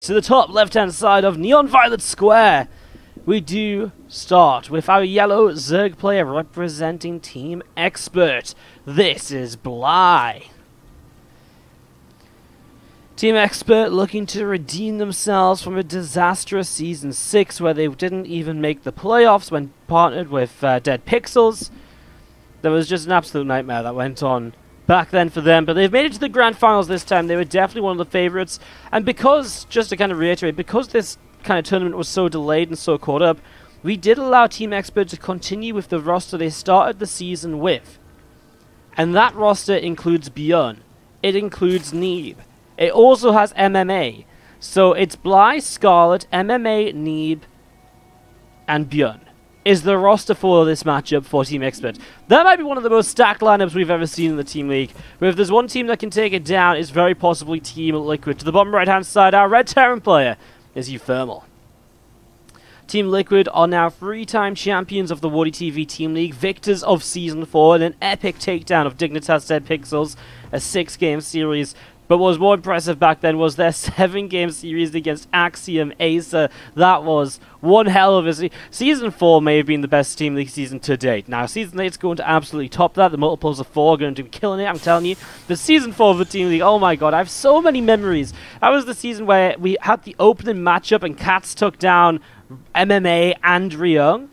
To the top left-hand side of Neon Violet Square, we do start with our yellow Zerg player representing Team Expert. This is Bly. Team Expert looking to redeem themselves from a disastrous Season 6 where they didn't even make the playoffs when partnered with Dead Pixels. There was just an absolute nightmare that went on back then for them, but they've made it to the grand finals this time. They were definitely one of the favorites, and because, just to kind of reiterate, because this kind of tournament was so delayed and so caught up, we did allow Team Expert to continue with the roster they started the season with. And that roster includes ByuN. It includes Neeb. It also has MMA. So it's Bly, Scarlet, MMA, Neeb, and ByuN is the roster for this matchup for Team Expert. That might be one of the most stacked lineups we've ever seen in the Team League. But if there's one team that can take it down, it's very possibly Team Liquid. To the bottom right-hand side, our Red Terran player is Uthermal. Team Liquid are now 3-time champions of the WardiTV Team League, victors of Season 4, and an epic takedown of Dignitas Dead Pixels, a 6-game series. But what was more impressive back then was their 7-game series against Axiom Acer. That was one hell of a Season 4 may have been the best Team League season to date. Now, Season 8 is going to absolutely top that. The multiples of 4 are going to be killing it, I'm telling you. The Season 4 of the Team League, oh my god, I have so many memories. That was the season where we had the opening matchup and Cats took down MMA and Ryung.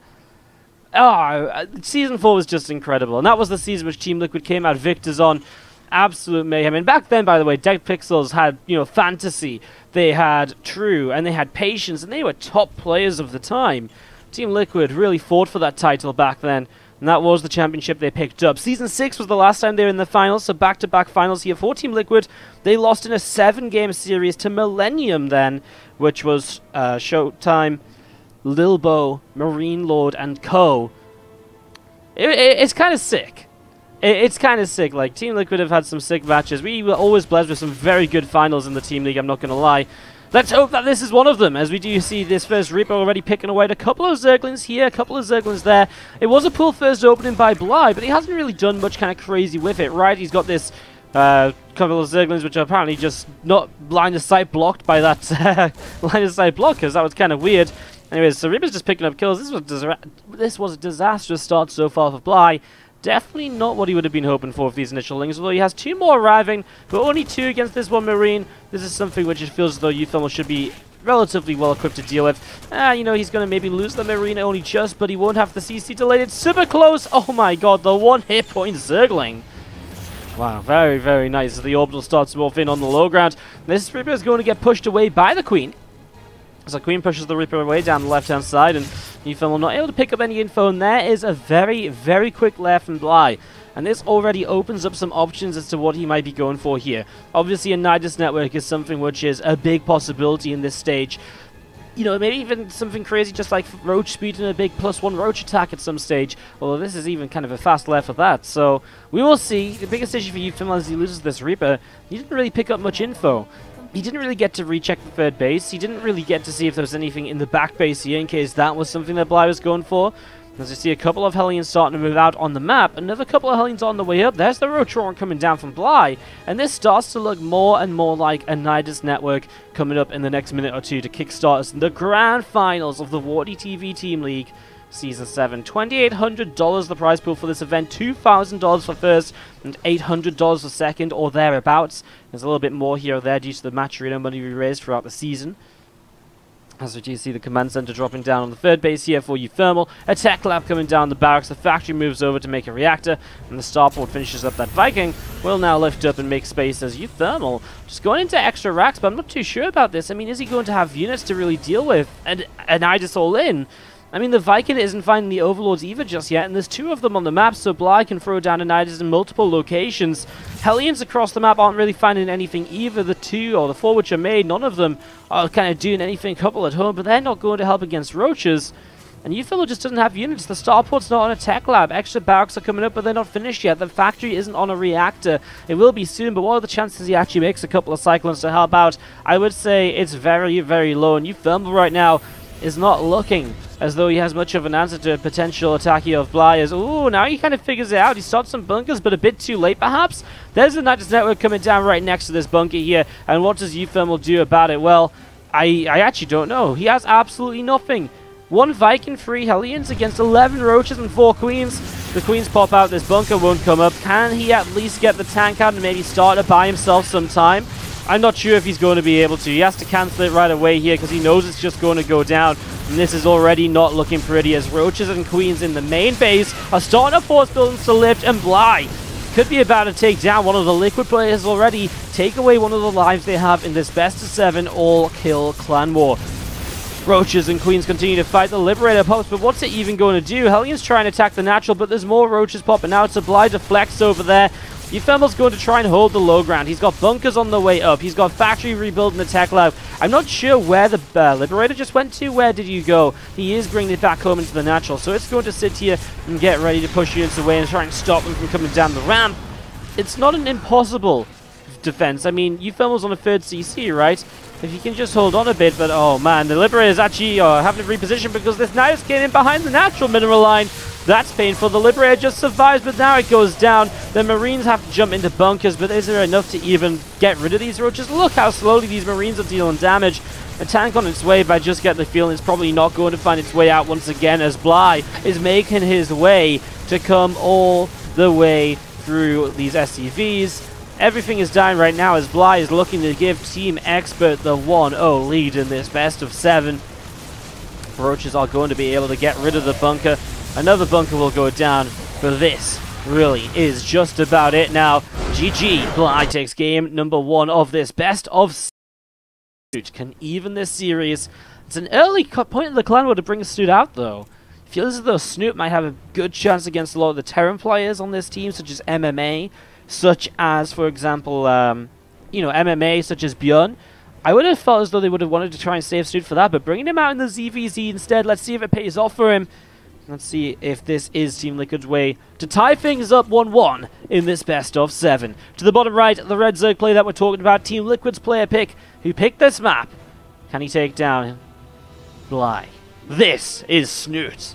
Oh, Season 4 was just incredible. And that was the season which Team Liquid came out victors on. Absolute mayhem. And back then, by the way, Dead Pixels had, Fantasy, they had True, and they had Patience, and they were top players of the time. Team Liquid really fought for that title back then, and that was the championship they picked up. Season 6 was the last time they were in the finals, so back-to-back finals here for Team Liquid. They lost in a 7-game series to Millennium then, which was Showtime, Lilbo, Marine Lord, and Co. It's kind of sick. It's kind of sick. Like, Team Liquid have had some sick matches. We were always blessed with some very good finals in the Team League, I'm not going to lie. Let's hope that this is one of them, as we do see this first Reaper already picking away at a couple of Zerglings here, a couple of Zerglings there. It was a pool first opening by Bly, but he hasn't really done much kind of crazy with it, right? He's got this couple of Zerglings, which are apparently just not line of sight blocked by that line of sight block, because that was kind of weird. Anyways, so Reaper's just picking up kills. This was a disastrous start so far for Bly. Definitely not what he would have been hoping for with these initial links, although he has 2 more arriving, but only 2 against this one Marine. This is something which it feels as though Uthermal should be relatively well equipped to deal with. He's going to maybe lose the Marine only just, but he won't have the CC delayed. It's super close. Oh my god, the 1 hit point Zergling. Wow, very, very nice as the orbital starts to morph in on the low ground. This Reaper is going to get pushed away by the Queen. So Queen pushes the Reaper away down the left-hand side, and Uthermal not able to pick up any info, and there is a very, very quick left from Bly. And this already opens up some options as to what he might be going for here. Obviously, a Nidus network is something which is a big possibility in this stage. Maybe even something crazy just like Roach speed and a big +1 Roach attack at some stage. Although this is even kind of a fast left for that. So we will see. The biggest issue for Uthermal as he loses this Reaper, he didn't really pick up much info. He didn't really get to recheck the third base. He didn't really get to see if there was anything in the back base here in case that was something that Bly was going for. As you see a couple of Hellions starting to move out on the map, another couple of Hellions on the way up. There's the Roach coming down from Bly, and this starts to look more and more like a Nidus network coming up in the next minute or two to kickstart us in the grand finals of the WardiTV Team League Season 7. $2,800 the prize pool for this event, $2,000 for first, and $800 for second, or thereabouts. There's a little bit more here or there due to the match arena money we raised throughout the season. As we do see the command center dropping down on the third base here for Uthermal. A tech lab coming down the barracks. The factory moves over to make a reactor, and the starport finishes up that Viking. Will now lift up and make space as Uthermal just going into extra racks, but I'm not too sure about this. I mean, is he going to have units to really deal with? And I just all in. I mean, the Viking isn't finding the Overlords either just yet, and there's 2 of them on the map, so Bly can throw down a Nidus in multiple locations. Hellions across the map aren't really finding anything either. The 2 or the 4 which are made, none of them are kind of doing anything. A couple at home, but they're not going to help against Roaches. And Uthermal just doesn't have units. The starport's not on a tech lab. Extra barracks are coming up, but they're not finished yet. The factory isn't on a reactor. It will be soon, but what are the chances he actually makes a couple of Cyclones to help out? I would say it's very, very low, and Uthermal right now is not looking as though he has much of an answer to a potential attack here of Bly. Ooh, now he kind of figures it out. He starts some bunkers, but a bit too late perhaps. There's the Nidus network coming down right next to this bunker here, and what does Uthermal do about it? Well, I actually don't know. He has absolutely nothing. 1 Viking, 3 Hellions against 11 Roaches and 4 Queens. The Queens pop out, this bunker won't come up. Can he at least get the tank out and maybe start to buy himself some time? I'm not sure if he's going to be able to. He has to cancel it right away here because he knows it's just going to go down. And this is already not looking pretty as Roaches and Queens in the main base are starting to force buildings to lift, and Bly could be about to take down one of the Liquid players already, take away one of the lives they have in this best of 7 all-kill clan war. Roaches and Queens continue to fight. The Liberator pops, but what's it even going to do? Hellions trying to attack the natural, but there's more Roaches popping out. So Bly deflects over there. Uthermal's going to try and hold the low ground. He's got bunkers on the way up. He's got factory rebuilding the tech lab. I'm not sure where the Liberator just went to. Where did you go? He is bringing it back home into the natural, so it's going to sit here and get ready to push units away and try and stop them from coming down the ramp. It's not an impossible defense. I mean, Uthermal's on a 3rd CC, right? If you can just hold on a bit, but oh man, the Liberator is actually having to reposition because this Nidus came in behind the natural mineral line. That's painful. The Liberator just survives, but now it goes down. The Marines have to jump into bunkers, but is there enough to even get rid of these Roaches? Look how slowly these Marines are dealing damage. A tank on its way, but I just get the feeling it's probably not going to find its way out once again, as Bly is making his way to come all the way through these SCVs. Everything is dying right now as Bly is looking to give Team Expert the 1-0 lead in this best of 7. Roaches are going to be able to get rid of the bunker. Another bunker will go down, but this really is just about it now. GG, Bly takes game number 1 of this best of 7. Can even this series. It's an early point in the clan war to bring Snute out, though. Feels as though Snute might have a good chance against a lot of the Terran players on this team, such as MMA, such as, for example, MMA, such as ByuN. I would have felt as though they would have wanted to try and save Snute for that, but bringing him out in the ZVZ instead, let's see if it pays off for him. Let's see if this is Team Liquid's way to tie things up 1-1 in this best of 7. To the bottom right, the Red Zerg play that we're talking about, Team Liquid's player pick, who picked this map. Can he take down Bly? This is Snute.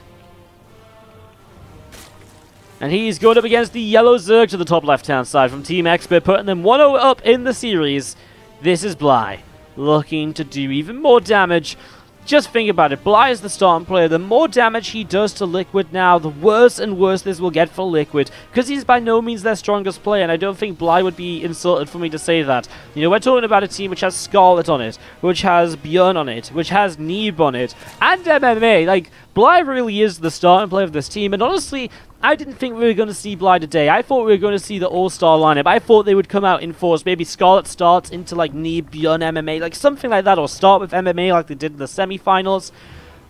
And he's going up against the Yellow Zerg to the top left-hand side from Team Expert, putting them 1-0 up in the series. This is Bly, looking to do even more damage. Just think about it, Bly is the starting player. The more damage he does to Liquid now, the worse and worse this will get for Liquid, because he's by no means their strongest player, and I don't think Bly would be insulted for me to say that. You know, we're talking about a team which has Scarlet on it, which has ByuN on it, which has Neeb on it, and MMA. Like, Bly really is the starting player of this team, and honestly, I didn't think we were going to see Bly today. I thought we were going to see the all-star lineup. I thought they would come out in force. Maybe Scarlet starts into like Neeb, ByuN, MMA, like something like that, or start with MMA like they did in the semi-finals.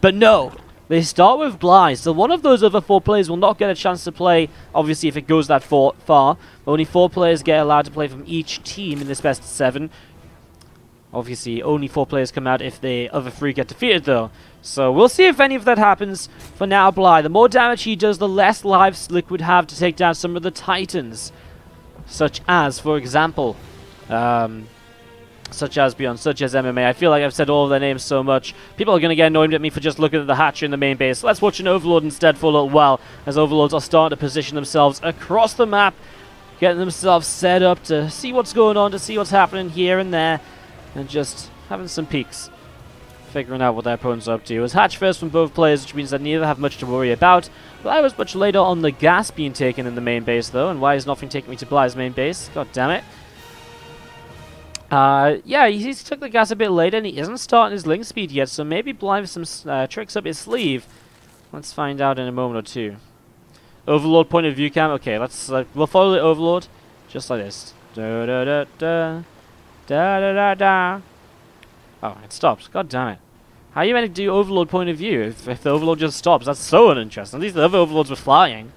But no, they start with Bly. So one of those other 4 players will not get a chance to play, obviously, if it goes that far. Only 4 players get allowed to play from each team in this best of 7. Obviously, only 4 players come out if the other 3 get defeated, though. So we'll see if any of that happens. For now, Bly, the more damage he does, the less lives Liquid have to take down some of the Titans. Such as, for example, such as ByuN, such as MMA. I feel like I've said all of their names so much. People are going to get annoyed at me for just looking at the hatchery in the main base. Let's watch an Overlord instead for a little while, as Overlords are starting to position themselves across the map, getting themselves set up to see what's going on, to see what's happening here and there, and just having some peeks, figuring out what their opponent's up to. It was hatch first from both players, which means that neither have much to worry about. Bly was much later on the gas being taken in the main base, though, and why is nothing taking me to Bly's main base? God damn it. Yeah, he took the gas a bit later, and he isn't starting his link speed yet, so maybe Bly has some tricks up his sleeve. Let's find out in a moment or two. Overlord point of view cam. Okay, let's we'll follow the Overlord just like this. Da da da da da da da da. Oh, it stops. God damn it. How are you meant to do Overlord point of view if the Overlord just stops? That's so uninteresting. At least the other Overlords were flying.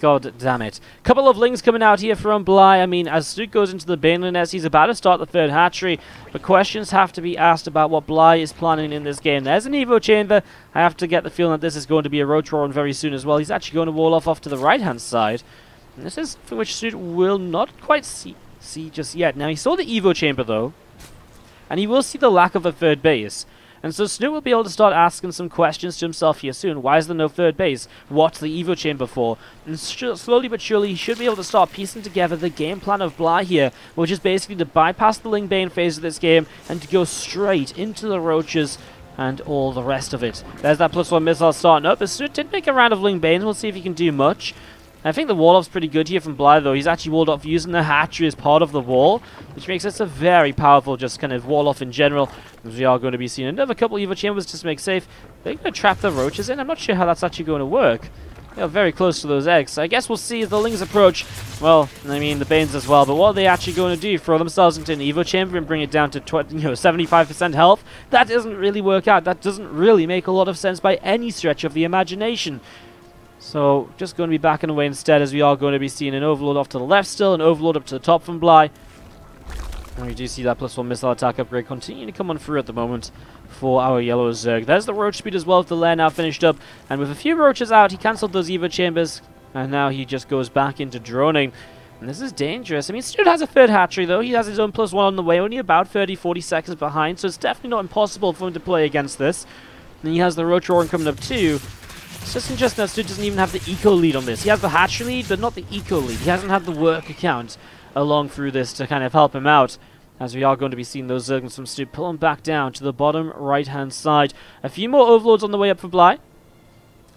God damn it. Couple of links coming out here from Bly. I mean, as Snute goes into the Baneland nest, he's about to start the 3rd hatchery, but questions have to be asked about what Bly is planning in this game. There's an Evo chamber. I have to get the feeling that this is going to be a Roach Roaring very soon as well. He's actually going to wall off to the right-hand side. And this is for which Snute will not quite see just yet. Now, he saw the Evo chamber, though, and he will see the lack of a 3rd base. And so Snute will be able to start asking some questions to himself here soon. Why is there no third base? What's the Evo Chamber for? And slowly but surely, he should be able to start piecing together the game plan of Bly here, which is basically to bypass the Ling Bane phase of this game and to go straight into the Roaches and all the rest of it. There's that +1 missile starting up. As Snute did make a round of Ling Banes, we'll see if he can do much. I think the wall-off's pretty good here from Bly, though. He's actually walled off using the hatchery as part of the wall, which makes this a very powerful just kind of wall-off in general, as we are going to be seeing another couple Evo Chambers just to make safe. They're going to trap the Roaches in. I'm not sure how that's actually going to work. They're very close to those eggs. So I guess we'll see as the Lings approach. Well, I mean, the Banes as well. But what are they actually going to do? Throw themselves into an Evo Chamber and bring it down to 75% health? That doesn't really work out. That doesn't really make a lot of sense by any stretch of the imagination. So, just going to be backing away instead, as we are going to be seeing an Overload off to the left still, an Overload up to the top from Bly. And we do see that +1 missile attack upgrade continuing to come on through at the moment for our yellow Zerg. There's the Roach speed as well, with the lair now finished up. And with a few Roaches out, he cancelled those Evo Chambers. And now he just goes back into droning. And this is dangerous. I mean, Snute has a third hatchery, though. He has his own +1 on the way, only about 30-40 seconds behind. So it's definitely not impossible for him to play against this. And he has the Roach Roaring coming up too. It's just interesting that Snute doesn't even have the eco lead on this. He has the hatchery lead, but not the eco lead. He hasn't had the work account along through this to kind of help him out. As we are going to be seeing those Zerglings from Snute pull him back down to the bottom right-hand side. A few more Overloads on the way up for Bly.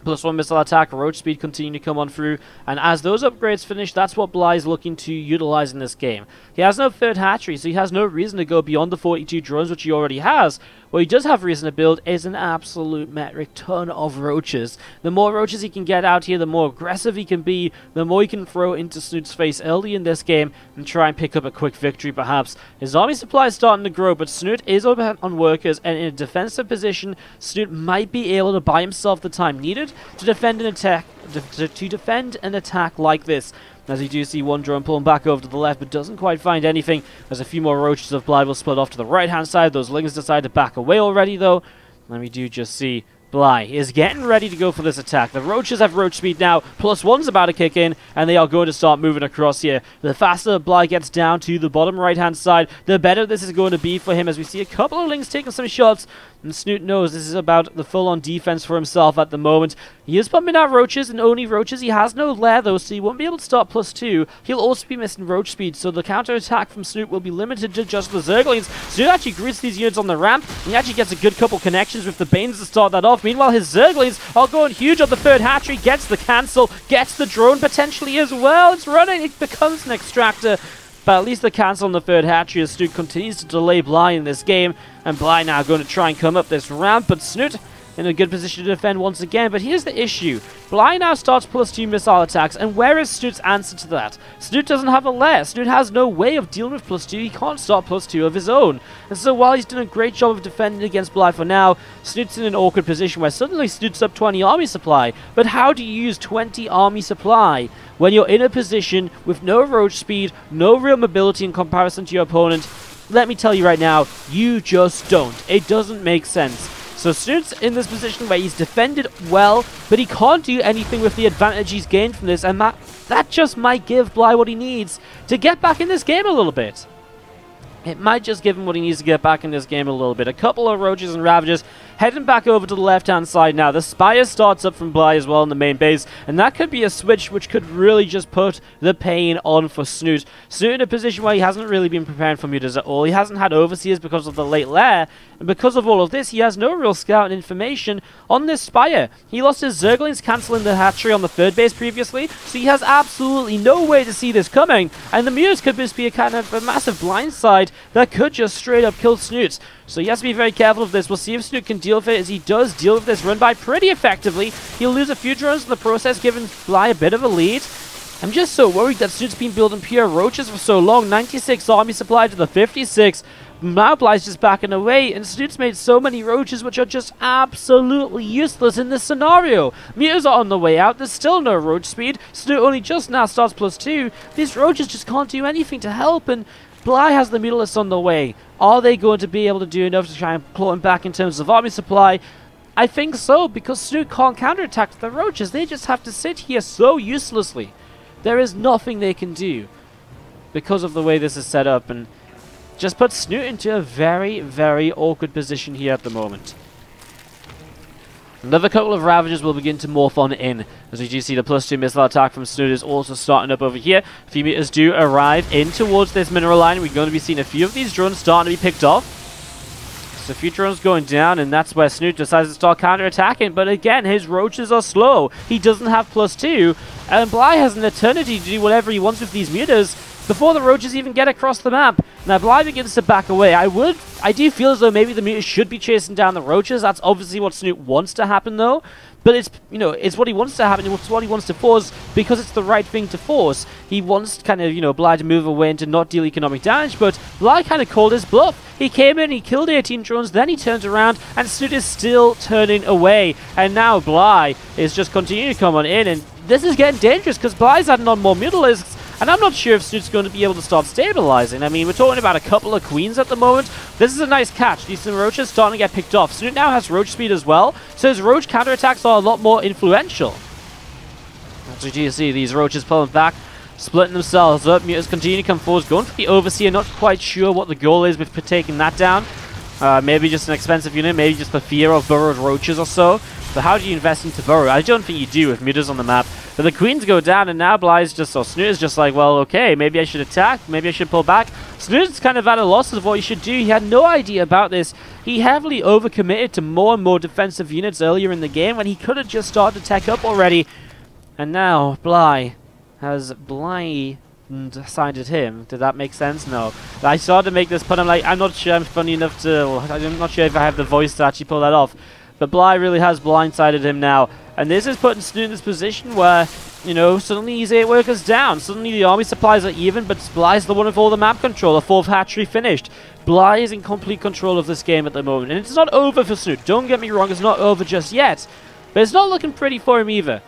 +1 missile attack, Roach speed continuing to come on through. And as those upgrades finish, that's what Bly is looking to utilize in this game. He has no third hatchery, so he has no reason to go beyond the 42 drones, which he already has. What he does have reason to build is an absolute metric ton of Roaches. The more Roaches he can get out here, the more aggressive he can be, the more he can throw into Snute's face early in this game and try and pick up a quick victory perhaps. His army supply is starting to grow, but Snute is over on workers, and in a defensive position, Snute might be able to buy himself the time needed to defend an attack, to defend an attack like this. As you do see one drone pulling back over to the left, but doesn't quite find anything. There's a few more Roaches of Bly will split off to the right-hand side. Those Lings decide to back away already, though. And we do just see Bly is getting ready to go for this attack. The Roaches have Roach speed now. +1's about to kick in, and they are going to start moving across here. The faster Bly gets down to the bottom right-hand side, the better this is going to be for him, as we see a couple of Lings taking some shots. And Snute knows this is about the full-on defense for himself at the moment. He is pumping out Roaches, and only Roaches. He has no lair, though, so he won't be able to start +2. He'll also be missing Roach speed, so the counter-attack from Snute will be limited to just the Zerglings. Snute actually greets these units on the ramp, and he actually gets a good couple connections with the Banes to start that off. Meanwhile, his Zerglings are going huge on the third hatchery, gets the cancel, gets the drone potentially as well. It's running, it becomes an extractor. But at least the cancel on the third hatchery as Snute continues to delay Bly in this game. And Bly now going to try and come up this ramp, but Snute in a good position to defend once again. But here's the issue. Bly now starts +2 missile attacks, and where is Snute's answer to that? Snute doesn't have a lair. Snute has no way of dealing with +2. He can't start +2 of his own. And so while he's done a great job of defending against Bly for now, Snute's in an awkward position where suddenly Snute's up 20 army supply. But how do you use 20 army supply when you're in a position with no Roach speed, no real mobility in comparison to your opponent? Let me tell you right now, you just don't. It doesn't make sense. So Snute's in this position where he's defended well, but he can't do anything with the advantage he's gained from this, and that just might give Bly what he needs to get back in this game a little bit. It might just give him what he needs to get back in this game a little bit. A couple of Roaches and Ravagers heading back over to the left-hand side now. The Spire starts up from Bly as well in the main base, and that could be a switch which could really just put the pain on for Snute. Snute in a position where he hasn't really been preparing for mutas at all. He hasn't had Overseers because of the late lair, and because of all of this, he has no real scout and information on this Spire. He lost his Zerglings cancelling the hatchery on the third base previously, so he has absolutely no way to see this coming, and the mutas could just be a kind of a massive blindside that could just straight up kill Snute. So he has to be very careful of this. We'll see if Snute can deal with it, as he does deal with this run by pretty effectively. He'll lose a few drones in the process, giving Bly a bit of a lead. I'm just so worried that Snute's been building pure Roaches for so long. 96 army supply to the 56. Now Bly's just backing away, and Snute's made so many Roaches which are just absolutely useless in this scenario. Mutas are on the way out. There's still no Roach speed. Snute only just now starts +2. These Roaches just can't do anything to help, and Bly has the mutalisks on the way. Are they going to be able to do enough to try and claw him back in terms of army supply? I think so, because Snute can't counterattack the Roaches. They just have to sit here so uselessly. There is nothing they can do because of the way this is set up, and just puts Snute into a very, very awkward position here at the moment. Another couple of Ravagers will begin to morph on in. As we do see the +2 missile attack from Snute is also starting up over here. A few meters do arrive in towards this mineral line. We're going to be seeing a few of these drones starting to be picked off. So a few drones going down, and that's where Snute decides to start counter-attacking. But again, his roaches are slow. He doesn't have +2. And Bly has an eternity to do whatever he wants with these mutas before the roaches even get across the map. Now Bly begins to back away. I do feel as though maybe the mutas should be chasing down the roaches. That's obviously what Snute wants to happen though. But it's, you know, it's what he wants to happen, it's what he wants to force because it's the right thing to force. He wants kind of, you know, Bly to move away and to not deal economic damage, but Bly kind of called his bluff. He came in, he killed 18 drones, then he turns around, and Snute is still turning away. And now Bly is just continuing to come on in, and this is getting dangerous because Bly's adding on more Mutalisks. And I'm not sure if Snute's going to be able to start stabilizing. I mean, we're talking about a couple of queens at the moment. This is a nice catch. These roaches starting to get picked off. Snute now has roach speed as well, so his roach counterattacks are a lot more influential. As we do see, these roaches pulling back, splitting themselves up. Mutas continue to come forward, going for the Overseer. Not quite sure what the goal is with taking that down. Maybe just an expensive unit, maybe just the fear of burrowed roaches or so. But how do you invest into burrow? I don't think you do with mutas on the map. But the queens go down, and now Bly's just, or Snute is just like, well, okay, maybe I should attack, maybe I should pull back. Snute's kind of at a loss of what he should do. He had no idea about this. He heavily overcommitted to more and more defensive units earlier in the game when he could have just started to tech up already. And now Bly has blindsided him. Did that make sense? No. I started to make this pun. I'm like, I'm not sure I'm funny enough to, I'm not sure if I have the voice to actually pull that off. But Bly really has blindsided him now. And this is putting Snute in this position where, you know, suddenly he's 8 workers down. Suddenly the army supplies are even, but Bly's the one with all the map control. A 4th hatchery finished. Bly is in complete control of this game at the moment. And it's not over for Snute. Don't get me wrong, it's not over just yet. But it's not looking pretty for him either.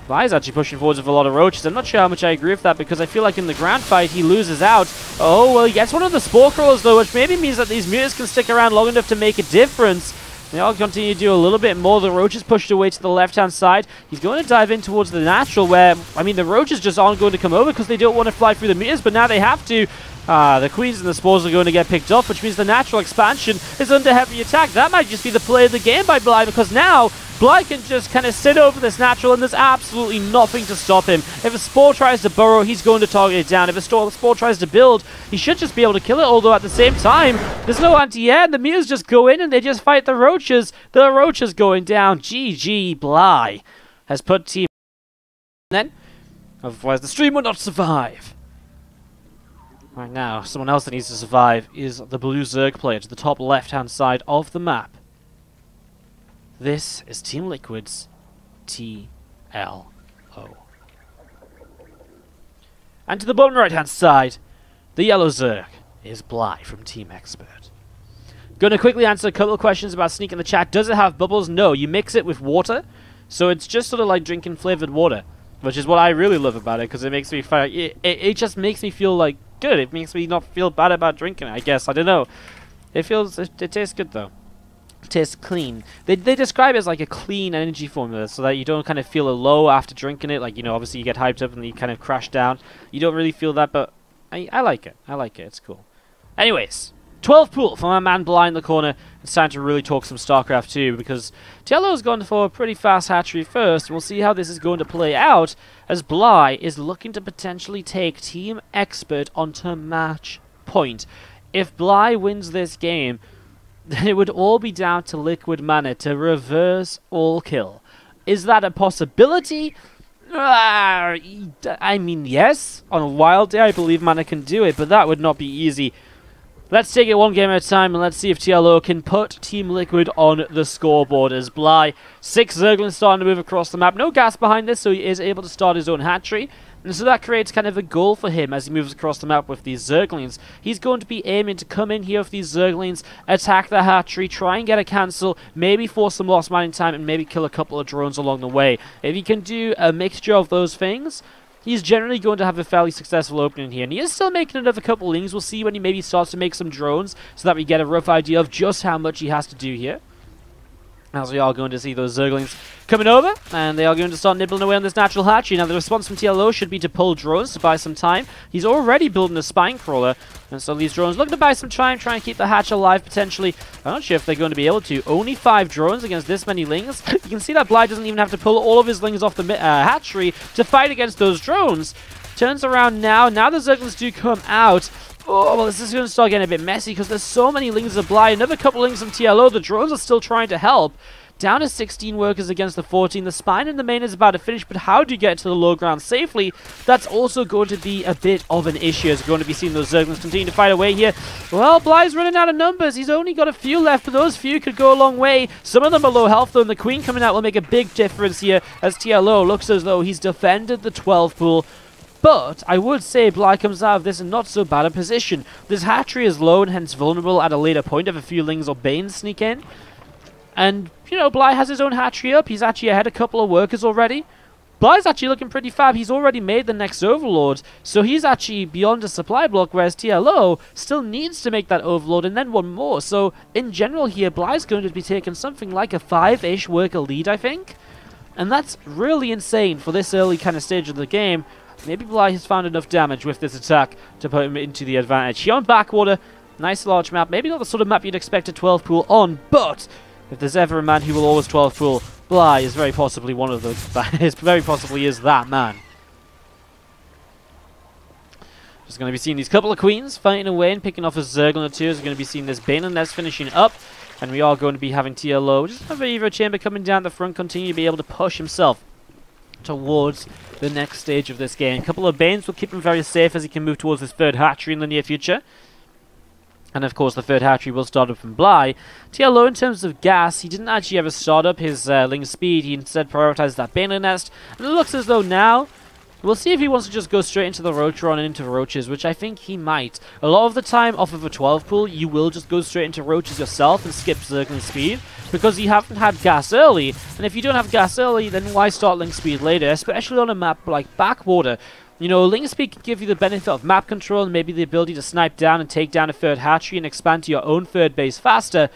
Bly's actually pushing forwards with a lot of roaches. I'm not sure how much I agree with that because I feel like in the ground fight he loses out. Oh, well, he gets one of the spore crawlers though, which maybe means that these mutas can stick around long enough to make a difference. They'll continue to do a little bit more. The roach is pushed away to the left-hand side. He's going to dive in towards the natural where, I mean, the roaches just aren't going to come over because they don't want to fly through the meters, but now they have to. The queens and the spores are going to get picked off, which means the natural expansion is under heavy attack. That might just be the play of the game by Bly because now Bly can just kind of sit over this natural and there's absolutely nothing to stop him. If a spore tries to burrow, he's going to target it down. If a spore tries to build, he should just be able to kill it, although at the same time, there's no anti-air. The mutas just go in and they just fight the roaches. The roaches going down. GG Bly has put team then. Otherwise, the stream will not survive. Right now, someone else that needs to survive is the blue Zerg player to the top left-hand side of the map. This is Team Liquid's TLO. And to the bottom right-hand side, the yellow Zerg is Bly from Team Expert. Going to quickly answer a couple of questions about Sneak in the chat. Does it have bubbles? No, you mix it with water, so it's just sort of like drinking flavored water, which is what I really love about it because it makes me feel, it just makes me feel like good. It makes me not feel bad about drinking it, I guess. I don't know. It tastes good though. It tastes clean. They describe it as like a clean energy formula so that you don't kind of feel a low after drinking it. Like, you know, obviously you get hyped up and you kind of crash down. You don't really feel that, but I like it. I like it. It's cool. Anyways, 12 pool from my man Bly in the corner. It's time to really talk some StarCraft 2 because Tello's gone for a pretty fast hatchery first. We'll see how this is going to play out as Bly is looking to potentially take Team Expert onto match point. If Bly wins this game, then it would all be down to Liquid Mana to reverse all kill. Is that a possibility? I mean, yes. On a wild day, I believe Mana can do it, but that would not be easy. Let's take it one game at a time, and let's see if TLO can put Team Liquid on the scoreboard as Bly. 6 Zerglings starting to move across the map. No gas behind this, so he is able to start his own hatchery. And so that creates kind of a goal for him as he moves across the map with these Zerglings. He's going to be aiming to come in here with these Zerglings, attack the hatchery, try and get a cancel, maybe force some lost mining time, and maybe kill a couple of drones along the way. If he can do a mixture of those things, he's generally going to have a fairly successful opening here. And he is still making another couple lings. We'll see when he maybe starts to make some drones so that we get a rough idea of just how much he has to do here. As we are going to see those Zerglings coming over, and they are going to start nibbling away on this natural hatchery. Now the response from TLO should be to pull drones to buy some time. He's already building a spine crawler, and so these drones looking to buy some time, try and keep the hatch alive potentially. I'm not sure if they're going to be able to. Only 5 drones against this many lings. You can see that Bly doesn't even have to pull all of his lings off the hatchery to fight against those drones. Turns around now. Now the Zerglings do come out. Oh, well, this is going to start getting a bit messy because there's so many lings of Bly. Another couple lings from TLO. The drones are still trying to help. Down to 16 workers against the 14. The spine in the main is about to finish, but how do you get to the low ground safely? That's also going to be a bit of an issue as we're going to be seeing those Zerglings continue to fight away here. Well, Bly's running out of numbers. He's only got a few left, but those few could go a long way. Some of them are low health, though, and the Queen coming out will make a big difference here as TLO looks as though he's defended the 12 pool. But I would say Bly comes out of this in not so bad a position. This hatchery is low and hence vulnerable at a later point if a few lings or banes sneak in. And, you know, Bly has his own hatchery up. He's actually ahead a couple of workers already. Bly's actually looking pretty fab. He's already made the next Overlord. So he's actually beyond a supply block, whereas TLO still needs to make that Overlord and then one more. So, in general here, Bly's going to be taking something like a 5-ish worker lead, I think. And that's really insane for this early kind of stage of the game. Maybe Bly has found enough damage with this attack to put him into the advantage. Here on Backwater, nice large map. Maybe not the sort of map you'd expect a 12 pool on, but if there's ever a man who will always 12 pool, Bly is very possibly one of those. Very possibly is that man. Just going to be seeing these couple of queens fighting away and picking off a Zerglin or two. As we're going to be seeing this Bane and Nest finishing up. And we are going to be having TLO, just have a Evo Chamber coming down the front, continue to be able to push himself towards the next stage of this game. A couple of Banes will keep him very safe as he can move towards his 3rd hatchery in the near future. And of course the 3rd hatchery will start up from Bly. TLO in terms of gas, he didn't actually ever start up his Ling speed. He instead prioritized that Bane nest. And it looks as though now, we'll see if he wants to just go straight into the Roachron and into Roaches, which I think he might. A lot of the time off of a 12 pool, you will just go straight into Roaches yourself and skip Zerglin speed, because you haven't had gas early. And if you don't have gas early, then why start Ling speed later, especially on a map like Backwater. You know, Ling speed can give you the benefit of map control and maybe the ability to snipe down and take down a 3rd hatchery and expand to your own 3rd base faster.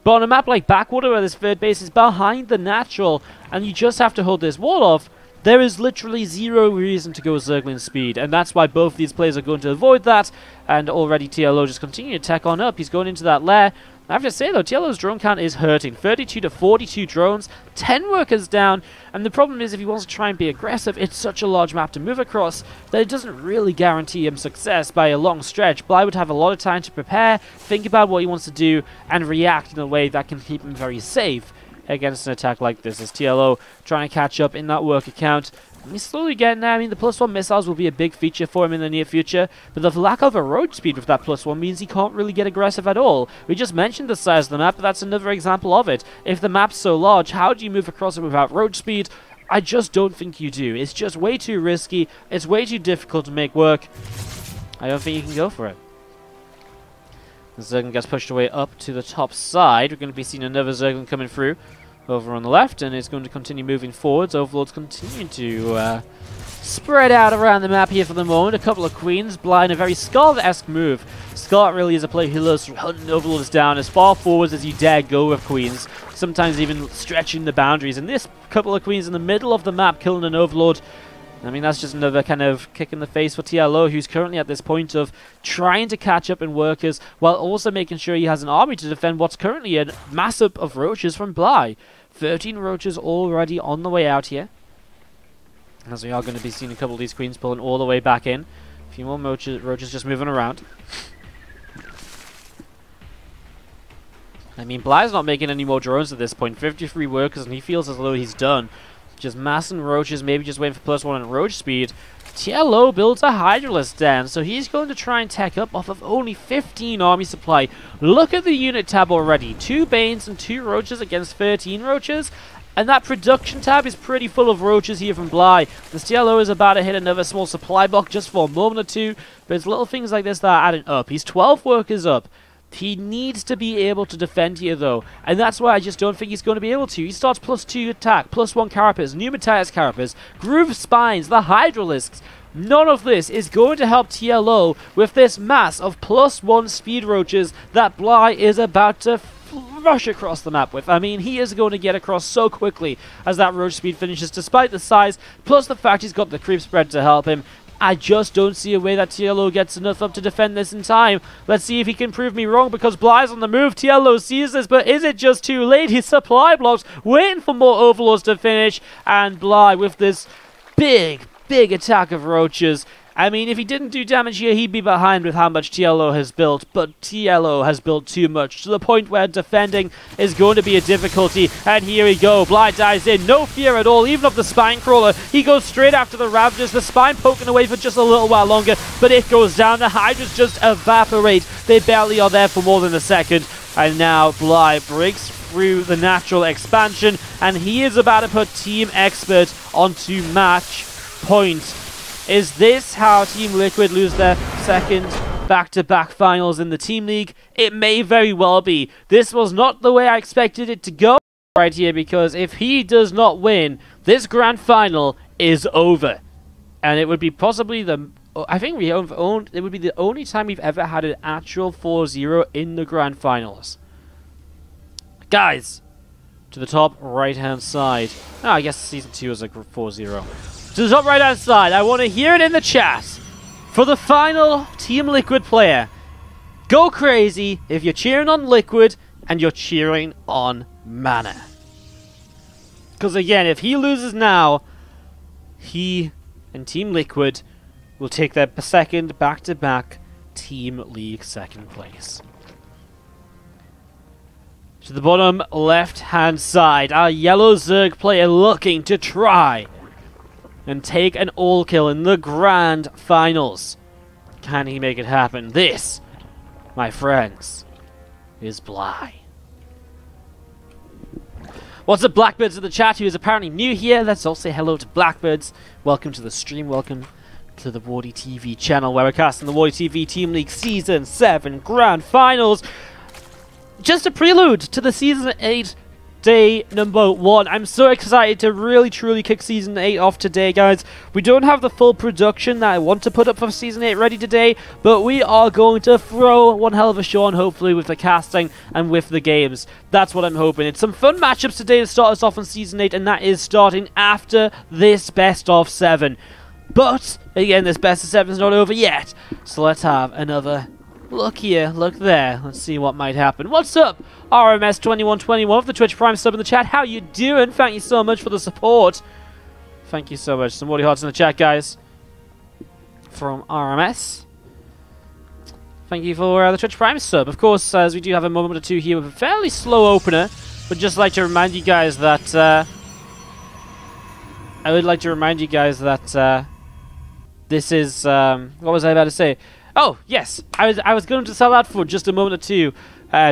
But on a map like Backwater, where this 3rd base is behind the natural and you just have to hold this wall off, there is literally zero reason to go Zerglin speed, and that's why both these players are going to avoid that. And already TLO just continue to tech on up. He's going into that lair. I have to say though, TLO's drone count is hurting. 32 to 42 drones, 10 workers down, and the problem is if he wants to try and be aggressive, it's such a large map to move across that it doesn't really guarantee him success by a long stretch. Bly would have a lot of time to prepare, think about what he wants to do, and react in a way that can keep him very safe against an attack like this. As TLO trying to catch up in that work account. He's slowly getting there. I mean, the +1 missiles will be a big feature for him in the near future, but the lack of a road speed with that +1 means he can't really get aggressive at all. We just mentioned the size of the map, but that's another example of it. If the map's so large, how do you move across it without road speed? I just don't think you do. It's just way too risky. It's way too difficult to make work. I don't think you can go for it. The Zerglin gets pushed away up to the top side. We're going to be seeing another Zerglin coming through over on the left, and it's going to continue moving forwards. Overlords continue to spread out around the map here for the moment. A couple of queens, Bly in a very Scarlet-esque move. Scarlet really is a player who loves hunting Overlords down as far forwards as you dare go with queens, sometimes even stretching the boundaries. And this couple of queens in the middle of the map killing an Overlord, I mean, that's just another kind of kick in the face for TLO, who's currently at this point of trying to catch up in workers while also making sure he has an army to defend what's currently a massive of roaches from Bly. 13 roaches already on the way out here. As we are going to be seeing a couple of these queens pulling all the way back in. A few more roaches just moving around. I mean, Bly's not making any more drones at this point. 53 workers, and he feels as though he's done. Just massing roaches, maybe just waiting for +1 on roach speed. TLO builds a Hydralisk den, so he's going to try and tech up off of only 15 army supply. Look at the unit tab already. 2 Banes and 2 roaches against 13 roaches. And that production tab is pretty full of roaches here from Bly. The TLO is about to hit another small supply block just for a moment or two, but it's little things like this that are adding up. He's 12 workers up. He needs to be able to defend here, though, and that's why I just don't think he's going to be able to. He starts +2 attack, +1 carapace, new Matthias carapace, groove spines, the Hydralisks. None of this is going to help TLO with this mass of +1 speed roaches that Bly is about to rush across the map with. I mean, he is going to get across so quickly as that roach speed finishes, despite the size, plus the fact he's got the creep spread to help him. I just don't see a way that TLO gets enough up to defend this in time. Let's see if he can prove me wrong, because Bly's on the move. TLO sees this, but is it just too late? His supply blocks, waiting for more overlords to finish, and Bly with this big attack of roaches. I mean, if he didn't do damage here, he'd be behind with how much TLO has built, but TLO has built too much, to the point where defending is going to be a difficulty, and here we go. Bly dives in, no fear at all, even of the Spine Crawler. He goes straight after the Ravagers, the Spine poking away for just a little while longer, but it goes down. The Hydras just evaporate. They barely are there for more than a second, and now Bly breaks through the natural expansion, and he is about to put Team Expert onto match point. Is this how Team Liquid lose their second back-to-back finals in the Team League? It may very well be. This was not the way I expected it to go right here, because if he does not win, this grand final is over. And it would be possibly the... I think it would be the only time we've ever had an actual 4-0 in the grand finals. Guys, to the top right-hand side. Oh, I guess Season 2 is like 4-0. To the top right-hand side, I want to hear it in the chat for the final Team Liquid player. Go crazy if you're cheering on Liquid and you're cheering on Mana. Because again, if he loses now, he and Team Liquid will take their second back-to-back Team League second place. To the bottom left-hand side, our yellow Zerg player looking to try and take an all-kill in the grand finals. Can he make it happen? This, my friends, is Bly. What's up, Blackbirds in the chat, who is apparently new here? Let's all say hello to Blackbirds. Welcome to the stream. Welcome to the WardiTV channel, where we're casting the WardiTV Team League Season 7 Grand Finals. Just a prelude to the Season 8 day number 1. I'm so excited to really truly kick Season 8 off today, guys. We don't have the full production that I want to put up for Season 8 ready today, but we are going to throw one hell of a show on, hopefully, with the casting and with the games. That's what I'm hoping. It's some fun matchups today to start us off on Season 8, and that is starting after this best of 7. But, again, this best of 7 is not over yet, so let's have another look here, look there. Let's see what might happen. What's up, RMS2121 of the Twitch Prime sub in the chat? How you doing? Thank you so much for the support. Thank you so much. Some Wardy hearts in the chat, guys. From RMS. Thank you for the Twitch Prime sub. Of course, as we do have a moment or two here with a fairly slow opener, but just like to remind you guys that this is what was I about to say? Oh, yes, I was going to sell that for just a moment or two,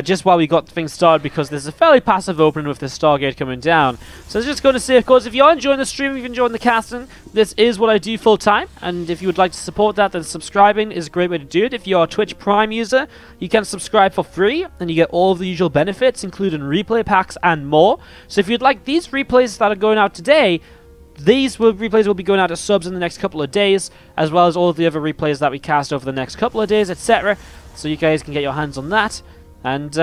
just while we got things started, because there's a fairly passive opening with the Stargate coming down. So I was just going to say, of course, if you're enjoying the stream, if you're enjoying the casting, this is what I do full time, and if you would like to support that, then subscribing is a great way to do it. If you're a Twitch Prime user, you can subscribe for free, and you get all of the usual benefits, including replay packs and more. So if you'd like these replays that are going out today, these replays will be going out to subs in the next couple of days, as well as all of the other replays that we cast over the next couple of days, etc. So you guys can get your hands on that. And,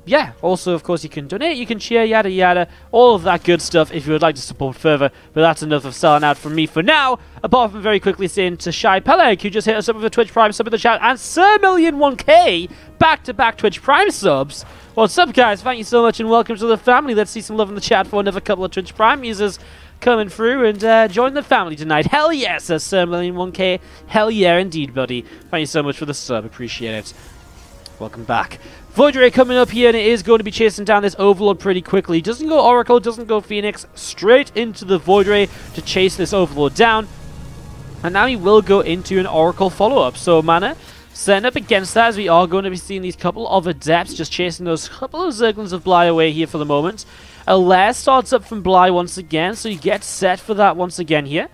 yeah, also, of course, you can donate, you can cheer, yada yada, all of that good stuff if you would like to support further. But that's enough of selling out from me for now, apart from very quickly saying to Shy Peleg, who just hit us up with a Twitch Prime sub in the chat, and Sir Million 1K, back-to-back Twitch Prime subs. What's up, guys? Thank you so much, and welcome to the family. Let's see some love in the chat for another couple of Twitch Prime users coming through and join the family tonight. Hell yes, says Sir Million 1K. Hell yeah, indeed, buddy. Thank you so much for the sub. Appreciate it. Welcome back. Void Ray coming up here, and it is going to be chasing down this Overlord pretty quickly. Doesn't go Oracle, doesn't go Phoenix. Straight into the Void Ray to chase this Overlord down. And now he will go into an Oracle follow-up. So Mana setting up against that, as we are going to be seeing these couple of Adepts just chasing those couple of Zerglings of Bly away here for the moment. Alaire starts up from Bly once again, so he gets set for that once again here.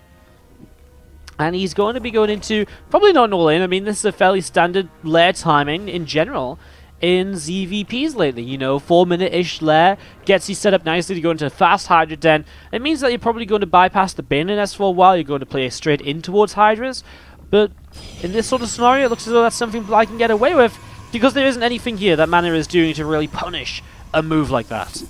And he's going to be going into, probably not an all-in, I mean this is a fairly standard lair timing in general in ZVPs lately, you know, 4-minute-ish lair, gets you set up nicely to go into a fast Hydra den. It means that you're probably going to bypass the Bane nest for a while, you're going to play straight in towards Hydras, but in this sort of scenario it looks as though that's something Bly can get away with, because there isn't anything here that Mana is doing to really punish a move like that.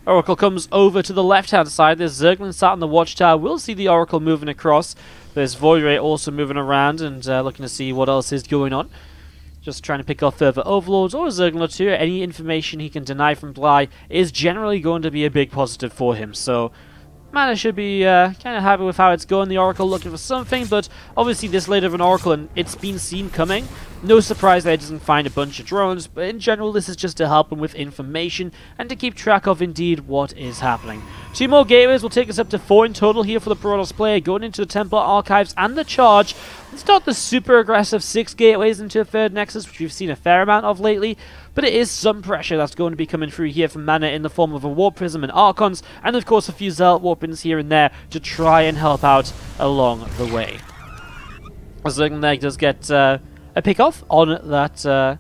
Oracle comes over to the left-hand side. There's Zerglin sat on the watchtower. We'll see the Oracle moving across. There's Void Ray also moving around and looking to see what else is going on. Just trying to pick off further Overlords or Zerglin or two. Any information he can deny from Bly is generally going to be a big positive for him. So Mana should be kind of happy with how it's going. The Oracle looking for something, but obviously this late of an Oracle and it's been seen coming. No surprise that it doesn't find a bunch of drones, but in general this is just to help him with information and to keep track of indeed what is happening. 2 more gateways will take us up to 4 in total here for the Protoss player, going into the Templar Archives and the Charge. It's not the super aggressive 6 gateways into a 3rd Nexus, which we've seen a fair amount of lately, but it is some pressure that's going to be coming through here from Mana in the form of a Warp Prism and Archons, and of course a few Zealot Warpins here and there to try and help out along the way. Zerglin there does get a pick-off on that, well,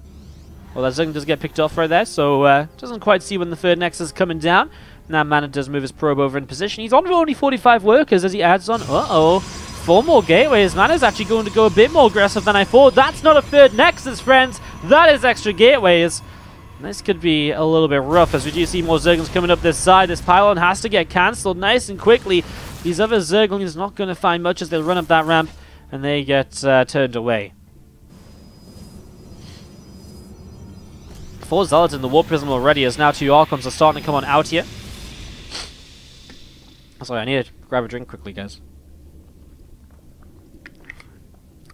that Zerglin does get picked off right there, so doesn't quite see when the 3rd Nexus is coming down. Now Mana does move his probe over in position. He's on with only 45 workers as he adds on, 4 more gateways. Mana's actually going to go a bit more aggressive than I thought. That's not a 3rd Nexus, friends. That is extra gateways. And this could be a little bit rough as we do see more Zerglings coming up this side. This pylon has to get cancelled nice and quickly. These other Zerglings not going to find much as they run up that ramp and they get turned away. 4 Zealots in the Warp Prism already as now 2 Archons are starting to come on out here. Sorry, I need to grab a drink quickly, guys.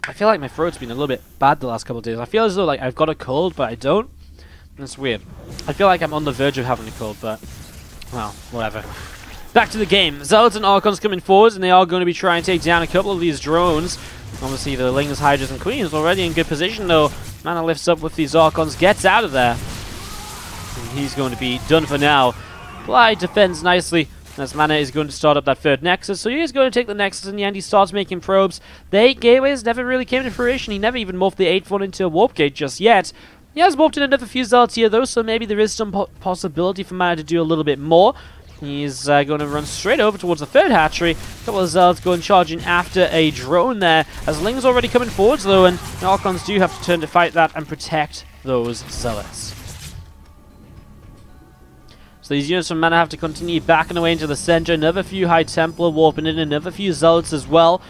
I feel like my throat's been a little bit bad the last couple of days. I feel as though like I've got a cold, but I don't. That's weird. I feel like I'm on the verge of having a cold, but well, whatever. Back to the game. Zealots and Archons coming forwards, and they are going to be trying to take down a couple of these drones. Obviously, the Lings, Hydras, and Queens already in good position, though. Mana lifts up with these Archons, gets out of there. And he's going to be done for now. Bly defends nicely. As Mana is going to start up that 3rd Nexus, so he is going to take the Nexus in the end. He starts making probes. The 8 gateways never really came to fruition. He never even morphed the 8th one into a Warp Gate just yet. He has morphed in another few Zealots here though, so maybe there is some possibility for Mana to do a little bit more. He's going to run straight over towards the 3rd hatchery. A couple of Zealots going charging after a drone there, as Ling's already coming forwards though, and the Archons do have to turn to fight that and protect those Zealots. So these units from Mana have to continue backing away into the center. Another few High Templar warping in, another few Zealots as well.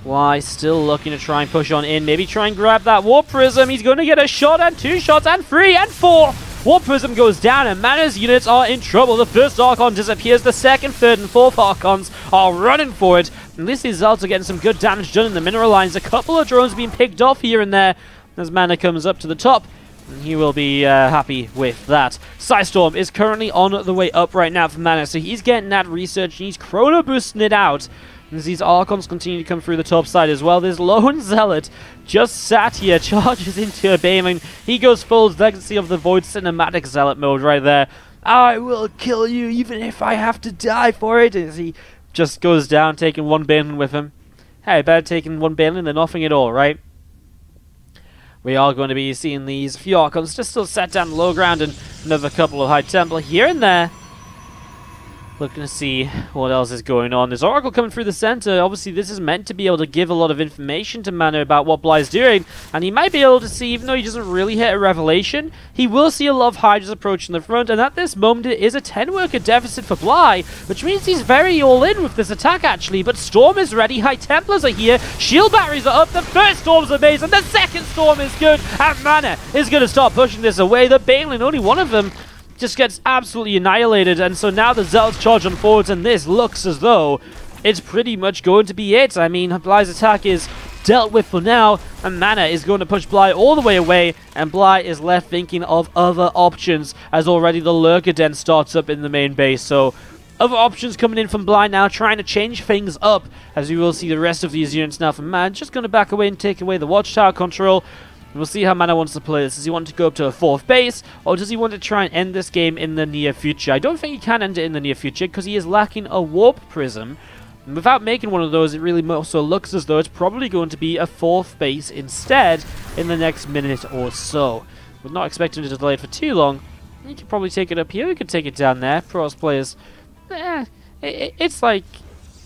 Bly still looking to try and push on in. Maybe try and grab that Warp Prism. He's going to get a shot and 2 shots and 3 and 4. Warp Prism goes down and Mana's units are in trouble. The 1st Archon disappears. The 2nd, 3rd, and 4th Archons are running for it. At least these Zealots are getting some good damage done in the mineral lines. A couple of drones being picked off here and there as Mana comes up to the top. And he will be happy with that. Psystorm is currently on the way up right now for Mana, so he's getting that research and he's chrono boosting it out. As these Archons continue to come through the top side as well. This lone Zealot just sat here, charges into a Baneling. He goes full Legacy of the Void cinematic Zealot mode right there. I will kill you even if I have to die for it. As he just goes down, taking 1 Baneling with him. Hey, better taking 1 Baneling than nothing at all, right? We are going to be seeing these few Archons just still set down the low ground and another couple of High Templar here and there. Looking to see what else is going on. There's Oracle coming through the center. Obviously, this is meant to be able to give a lot of information to Mana about what Bly's doing. And he might be able to see, even though he doesn't really hit a revelation, he will see a lot of Hydras approaching the front. And at this moment, it is a 10-worker deficit for Bly, which means he's very all-in with this attack, actually. But Storm is ready. High Templars are here. Shield batteries are up. The 1st Storm's amazing. The 2nd Storm is good. And Mana is going to start pushing this away. The Baneling, only one of them, just gets absolutely annihilated, and so now the Zealots charge on forwards, and this looks as though it's pretty much going to be it. I mean, Bly's attack is dealt with for now, and Mana is going to push Bly all the way away, and Bly is left thinking of other options, as already the Lurker Den starts up in the main base. So other options coming in from Bly now, trying to change things up, as we will see the rest of these units now from Mana just going to back away and take away the Watchtower control. We'll see how Mana wants to play this. Does he want to go up to a 4th base, or does he want to try and end this game in the near future? I don't think he can end it in the near future, because he is lacking a Warp Prism. And without making one of those, it really also looks as though it's probably going to be a 4th base instead in the next minute or so. We're not expecting it to delay it for too long. You could probably take it up here. We could take it down there. Pros players, it's like,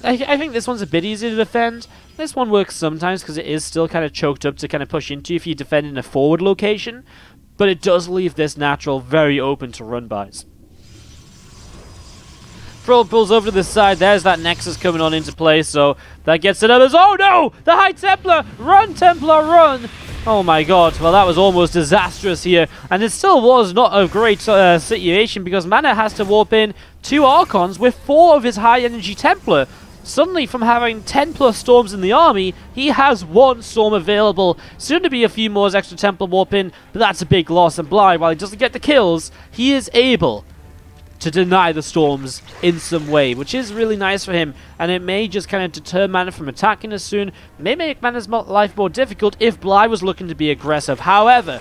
I think this one's a bit easier to defend. This one works sometimes because it is still kind of choked up to kind of push into if you defend in a forward location. but it does leave this natural very open to run-bys. Troll pulls over to the side. There's that Nexus coming on into play, so that gets it up. Oh no! The High Templar! Run, Templar, run! Oh my god, well that was almost disastrous here, and it still was not a great situation because Mana has to warp in 2 Archons with 4 of his high energy Templar. Suddenly, from having 10 plus Storms in the army, he has 1 Storm available. Soon to be a few more as extra Templar warp in, but that's a big loss, and Bly, while he doesn't get the kills, he is able to deny the Storms in some way, which is really nice for him, and it may just kind of deter Mana from attacking as soon, may make Mana's life more difficult if Bly was looking to be aggressive. However,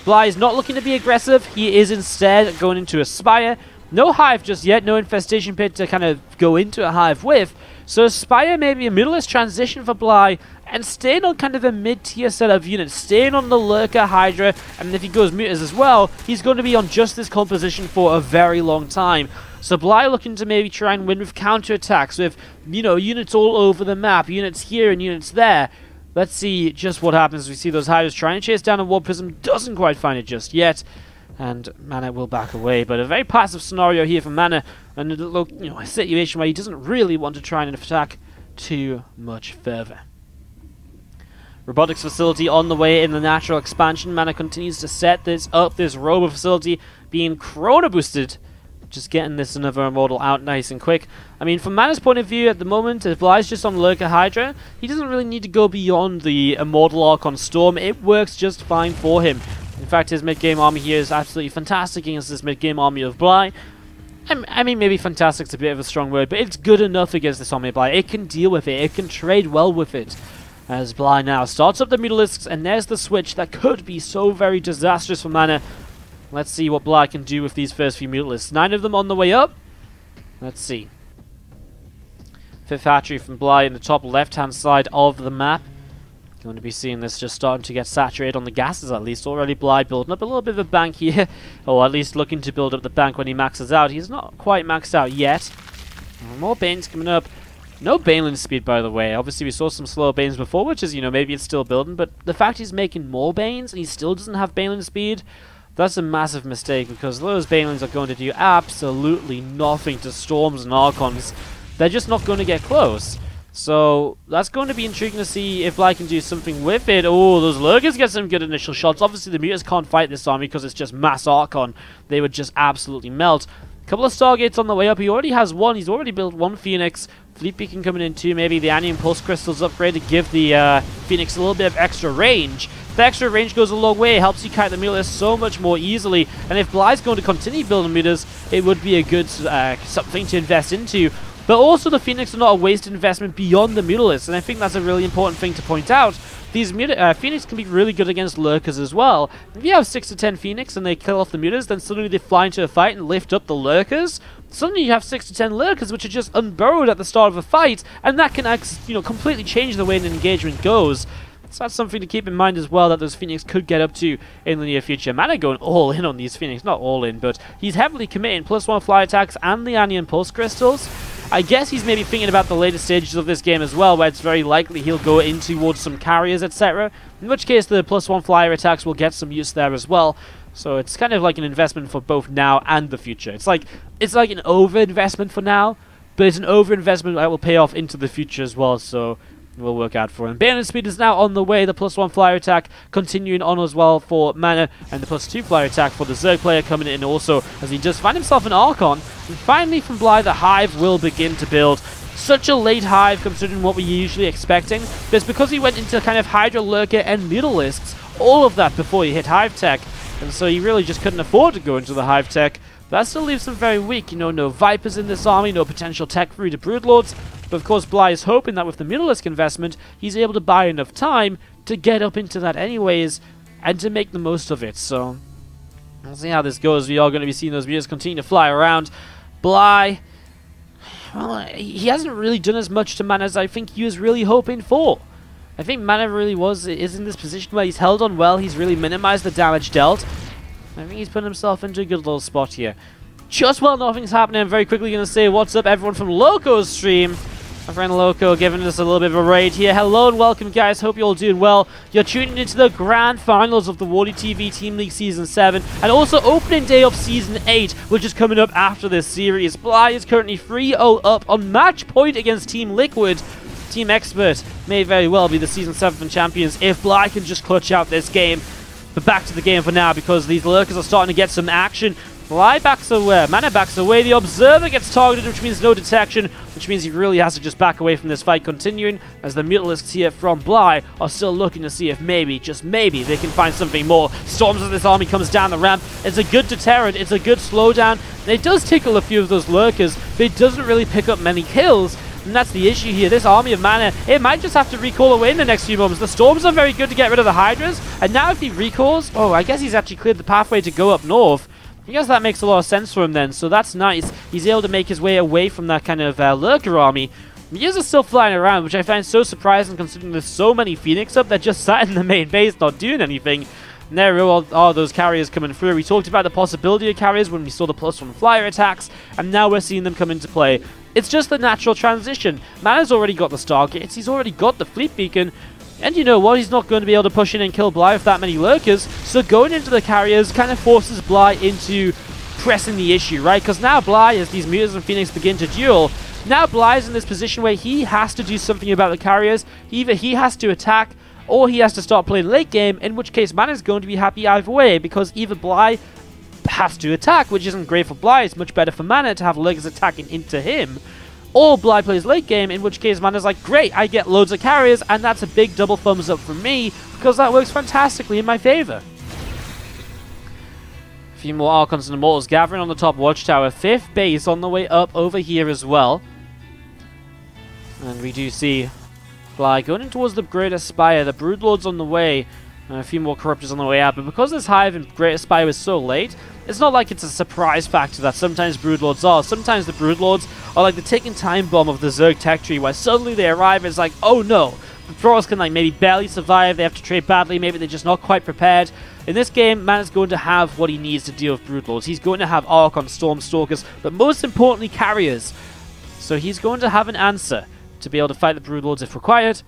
Bly is not looking to be aggressive, he is instead going into a Spire. No Hive just yet, no Infestation Pit to kind of go into a Hive with, so Spire may be a middleless transition for Bly, and staying on kind of a mid-tier set of units, staying on the Lurker, Hydra, and if he goes Mutas as well, he's going to be on just this composition for a very long time. So Bly looking to maybe try and win with counterattacks, with, you know, units all over the map, units here and units there. Let's see just what happens. We see those Hydras trying to chase down a Warp Prism, doesn't quite find it just yet, and Mana will back away. But a very passive scenario here for Mana, and a situation where he doesn't really want to try and attack too much further. Robotics facility on the way in the natural expansion. Mana continues to set this up, this robo facility being chrono boosted. Just getting this another immortal out nice and quick. I mean, from Mana's point of view at the moment, if Bly's just on Lurker Hydra, he doesn't really need to go beyond the immortal Archon Storm. It works just fine for him. In fact, his mid-game army here is absolutely fantastic against this mid-game army of Bly. I mean, maybe fantastic's a bit of a strong word, but it's good enough against this army of Bly. It can deal with it. It can trade well with it. As Bly now starts up the Mutalisks, and there's the switch that could be so very disastrous for Mana. Let's see what Bly can do with these first few Mutalisks. 9 of them on the way up. Let's see. 5th hatchery from Bly in the top left-hand side of the map. Going to be seeing this just starting to get saturated on the gases at least. Already Bly building up a little bit of a bank here. Or at least looking to build up the bank when he maxes out. He's not quite maxed out yet. More Banes coming up. No Baneling speed, by the way. Obviously, we saw some slow Banes before, which is, maybe it's still building. But the fact he's making more Banes and he still doesn't have Baneling speed, that's a massive mistake, because those Banelings are going to do absolutely nothing to Storms and Archons. They're just not going to get close. So that's going to be intriguing to see if Bly can do something with it. Oh, those Lurkers get some good initial shots. Obviously, the Mutas can't fight this army because it's just mass Archon. They would just absolutely melt. Couple of Stargates on the way up. He already has 1. He's already built 1 Phoenix. Fleet Beacon coming in 2. Maybe the Anion Pulse Crystals upgrade to give the Phoenix a little bit of extra range. The extra range goes a long way. It helps you kite the Mutas so much more easily. And if Bly's going to continue building Mutas, it would be a good something to invest into. But also the Phoenix are not a wasted investment beyond the Mutalisks, and I think that's a really important thing to point out. These Phoenix can be really good against Lurkers as well. If you have 6 to 10 Phoenix and they kill off the Mutas, then suddenly they fly into a fight and lift up the Lurkers. Suddenly you have 6 to 10 Lurkers which are just unburrowed at the start of a fight, and that can completely change the way an engagement goes. So that's something to keep in mind as well, that those Phoenix could get up to in the near future. Mana going all in on these Phoenix, not all in, but he's heavily committing +1 fly attacks and the Anion Pulse Crystals. I guess he's maybe thinking about the later stages of this game as well, where it's very likely he'll go in towards some carriers, etc. In which case the +1 flyer attacks will get some use there as well. So it's kind of like an investment for both now and the future. It's like an over-investment for now, but it's an over-investment that will pay off into the future as well, so will work out for him. Bayonet speed is now on the way. The +1 flyer attack continuing on as well for Mana, and the +2 flyer attack for the Zerg player coming in also, as he just find himself an Archon. And finally from Bly, the Hive will begin to build. Such a late Hive considering what we're usually expecting, but it's because he went into kind of Hydra, Lurker and Mutalisks, all of that before he hit Hive Tech, and so he really just couldn't afford to go into the Hive Tech. That still leaves him very weak, no Vipers in this army, no potential tech through to Broodlords. But of course Bly is hoping that with the Mutalisk investment, he's able to buy enough time to get up into that anyways, and to make the most of it. So, we'll see how this goes. We are going to be seeing those Mutas continue to fly around. Bly, well, he hasn't really done as much to Mana as I think he was really hoping for. I think Mana really is in this position where he's held on well, he's really minimized the damage dealt. I think he's put himself into a good little spot here. Just while nothing's happening, I'm very quickly going to say what's up everyone from Loco's stream. My friend Loco giving us a little bit of a raid here. Hello and welcome, guys. Hope you're all doing well. You're tuning into the grand finals of the WardiTV Team League Season 7 and also opening day of Season 8, which is coming up after this series. Bly is currently 3-0 up on match point against Team Liquid. Team Expert may very well be the Season 7 champions if Bly can just clutch out this game. But back to the game for now because these lurkers are starting to get some action. Bly backs away, Mana backs away, the Observer gets targeted, which means no detection, which means he really has to just back away from this fight, continuing as the Mutalisks here from Bly are still looking to see if maybe, just maybe, they can find something more. Storms of this army comes down the ramp. It's a good deterrent, it's a good slowdown. It does tickle a few of those lurkers, but it doesn't really pick up many kills. And that's the issue here. This army of Mana, it might just have to recall away in the next few moments. The Storms are very good to get rid of the Hydras, and now if he recalls, oh, I guess he's actually cleared the pathway to go up north. I guess that makes a lot of sense for him then, so that's nice. He's able to make his way away from that kind of lurker army. Mutalisks are still flying around, which I find so surprising considering there's so many Phoenix up that just sat in the main base not doing anything. And there are those carriers coming through. We talked about the possibility of carriers when we saw the +1 flyer attacks, and now we're seeing them come into play. It's just the natural transition. Mana's already got the Stargates, he's already got the Fleet Beacon, and you know what, he's not going to be able to push in and kill Bly with that many lurkers, so going into the carriers kind of forces Bly into pressing the issue, right? Because now Bly, as these Mutas and Phoenix begin to duel, now Bly's in this position where he has to do something about the carriers. Either he has to attack, or he has to start playing late game, in which case Mana's going to be happy either way, because either Bly has to attack, which isn't great for Bly, it's much better for Mana to have lurkers attacking into him, or Bly plays late game, in which case Mana's like, great, I get loads of carriers, and that's a big double thumbs up from me, because that works fantastically in my favor. A few more Archons and Immortals gathering on the top watchtower. 5th base on the way up over here as well. And we do see Bly going in towards the Greater Spire. The Broodlord's on the way, and a few more Corruptors on the way out, but because this Hive in Greater Spire was so late, it's not like it's a surprise factor that sometimes Broodlords are. Sometimes the Broodlords are like the ticking time bomb of the Zerg tech tree, where suddenly they arrive and it's like, oh no, the Thralls can like maybe barely survive, they have to trade badly, maybe they're just not quite prepared. In this game, Mana's going to have what he needs to deal with Broodlords. He's going to have Archon, Stormstalkers, but most importantly, carriers. So he's going to have an answer to be able to fight the Broodlords if required.